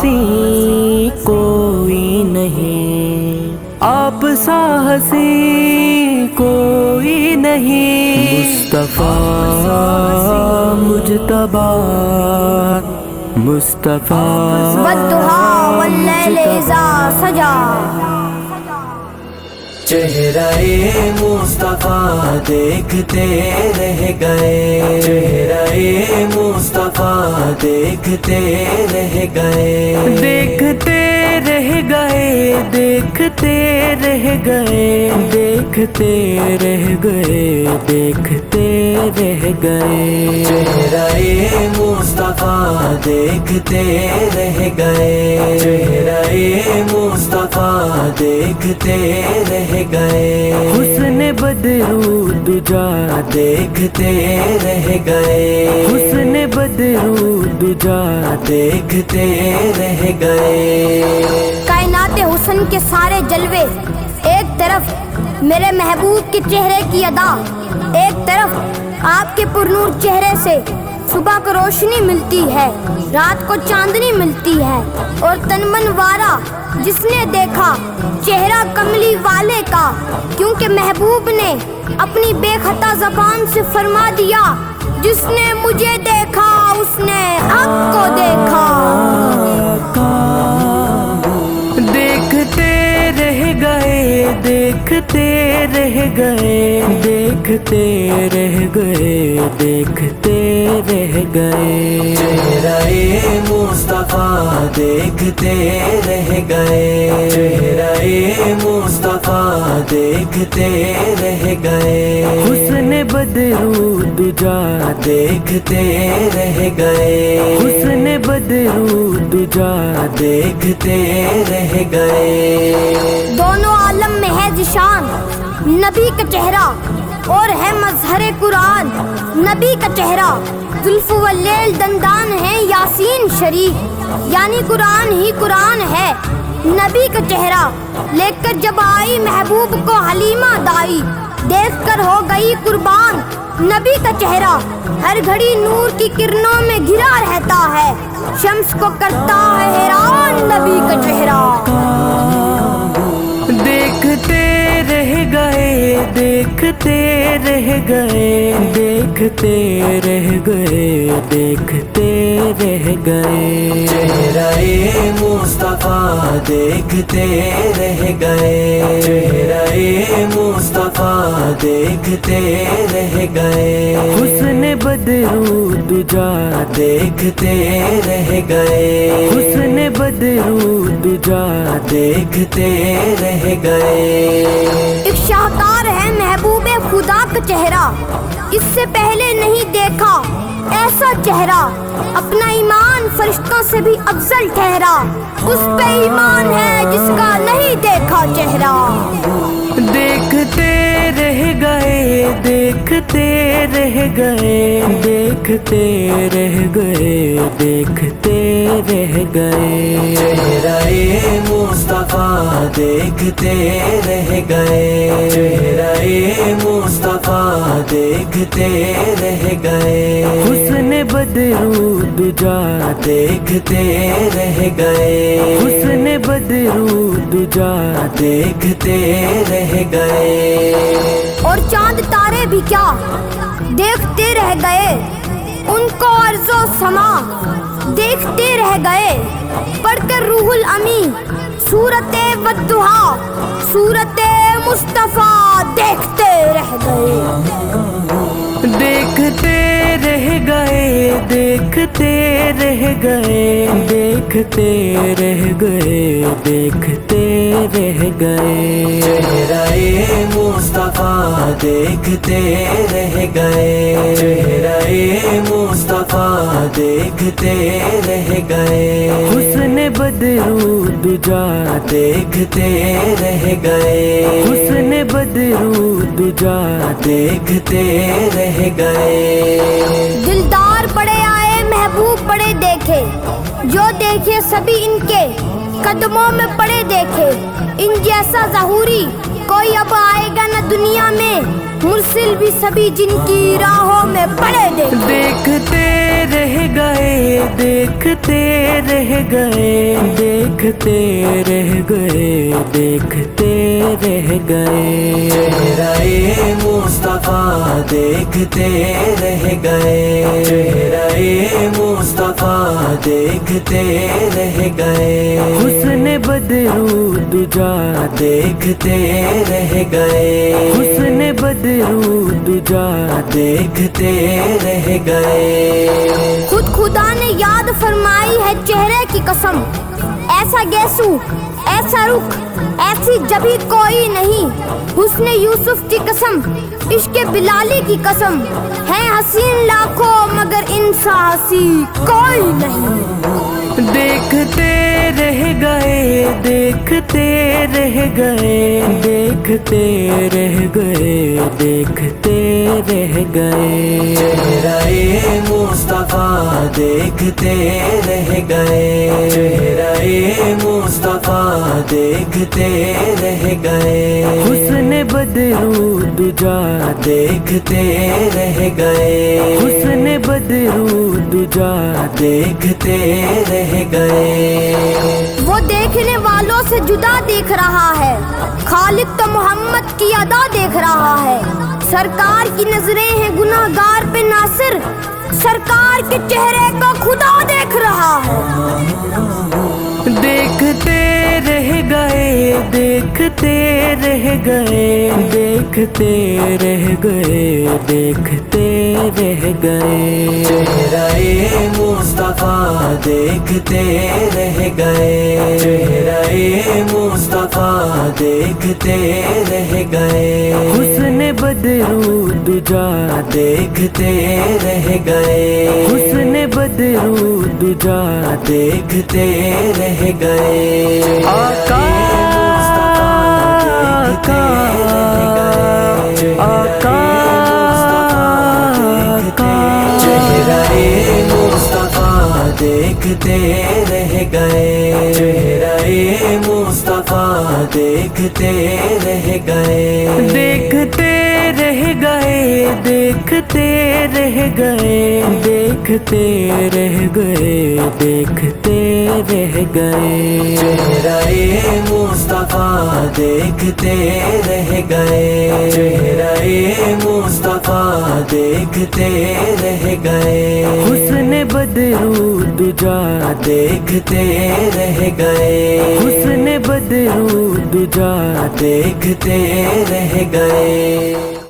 हंसी कोई नहीं, आप सा हंसी कोई नहीं। मुस्तफा मुजतबा मुस्तफा वद्दुहा वल्लैल इज़ा सजा। चेहरा-ए मुस्तफा देखते रह गए, चेहरा-ए मुस्तफा देखते रह गए, देखते रह गए, देखते रह गए, देखते रह गए, देखते रह गए। चेहरा-ए मुस्तफा देखते रह गए, चेहरा-ए मुस्तफा देखते रह गए, हुस्न बदरू दुजा देखते रह गए, हुस्न बदरू दुजा देखते रह गए। कायनात हुस्न के सारे जलवे, एक तरफ मेरे महबूब के चेहरे की अदा, एक तरफ आपके पुरनूर चेहरे से सुबह को रोशनी मिलती है, रात को चांदनी मिलती है। और तनमन वारा जिसने देखा चेहरा कमली वाले का, क्योंकि महबूब ने अपनी बेखता ज़बान से फरमा दिया, जिसने मुझे देखा उसने आपको देखा। देखते रह गए, देखते रह गए, देखते रह गए, देखते रह गए। चेहरा-ए मुस्तफा देखते रह गए, चेहरा-ए मुस्तफा देखते रह गए, हुस्न बदरू दुजा देखते रह गए, हुस्न बदरू दुजा देखते रह गए। दोनों आलम में है जिशान नबी का चेहरा, और है मजहर कुरान नबी का चेहरा। जुल्फ व लेल दंदान है यासीन शरीफ, यानी कुरान ही कुरान है नबी का चेहरा। लेकर जब आई महबूब को हलीमा दाई, देख कर हो गई कुर्बान नबी का चेहरा। हर घड़ी नूर की किरणों में घिरा रहता है, शम्स को करता है हैरान नबी का चेहरा। देखते रह गए, देखते रह गए, देखते रह गए, देखते रह गए। चेहरा-ए मुस्तफा देखते रह गए, चेहरा-ए मुस्तफा देखते रह गए, हुस्न बदरू दुजा देखते रह गए, हुस्न बदरू दुजा देखते रह गए। एक शाहकार है महबूबे खुदा का चेहरा, इससे पहले नहीं देखा ऐसा चेहरा। अपना ईमान फरिश्तों से भी अफजल ठहरा, उस पे ईमान है जिसका नहीं देखा चेहरा। देखते रह गए, देखते रह गए, देखते रह गए, देखते रह गए। चेहरा-ए मुस्तफा देखते रह गए, चेहरा-ए मुस्तफा देखते रह गए, हुस्न बदरू दुजा देखते रह गए, हुस्न बदरू दुजा देखते रह गए। और चांद तारे भी क्या देखते रह गए, उनको अर्ज़ो समा देखते रह गए। पढ़कर रूहुल अमी सूरते वद्दुहा, सूरते मुस्तफा देखते रह गए। देखते रह गए, देखते रह गए, देखते रह गए, देखते रह गए। चेहरा-ए मुस्तफा देखते रह गए, चेहरा-ए मुस्तफा देखते रह गए, हुस्न बदरू दुजा देखते रह गए, हुस्न बदरू दुजा देखते रह गए। दिलदार पड़े आए महबूब पड़े देखे, जो देखे सभी इनके कदमों में पड़े देखे। इन जैसा ज़हूरी कोई अब आएगा न दुनिया में, मुर्सिल भी सभी जिनकी राहों में पड़े देखे। देखते रह गए, देखते रह गए, देखते रह गए, देखते रह गए। चेहरा-ए मुस्तफा देखते रह गए, चेहरा-ए मुस्तफा देखते रह गए। हुस्न बदरू दुजा देखते रह गए, हुस्न बदरू दुजा देखते रह गए। खुद खुदा ने याद फरमाई है चेहरे की कसम, ऐसा गेसू ऐसा रुख ऐसी जभी कोई नहीं। हुस्न यूसुफ की कसम, इश्क बिलाली की कसम, है हसीन लाखों मगर इनसा हसी कोई नहीं। देखते रह गए, देखते रह गए, देखते रह गए, देखते रह गए। चेहरा-ए मुस्तफा देखते रह गए, चेहरा-ए मुस्तफा देखते रह गए। हुस्न बदरू दुजा देखते रह गए, हुस्न बदरू दुजा देखते रह गए। वो देखने वालों से जुदा देख रहा है, खालिक तो मोहम्मद की अदा देख रहा है। सरकार की नजरें हैं गुनाहगार पे नासिर, सरकार के चेहरे को खुदा देख रहा है। देखते रह गए, देखते रह गए, देखते रह गए, देखते रह गए। चेहरा-ए मुस्तफा देखते रह गए, चेहरा-ए मुस्तफा देखते रह गए। हुस्न बदरू दुजा देखते रह गए, हुस्न बदरू दुजा देखते रह गए। आका आका आका आका। चेहरा-ए मुस्तफा देखते रह गए, चेहरा-ए मुस्तफा देखते रह गए। देखते रह गए, देखते रह गए, देखते रह गए, देखते रह गए। चेहरा-ए मुस्तफा देखते रह गए, चेहरा-ए मुस्तफा देखते रह गए। हुस्न बदरू दुजा देखते रह गए, हुस्न बदरू दुजा देखते रह गए।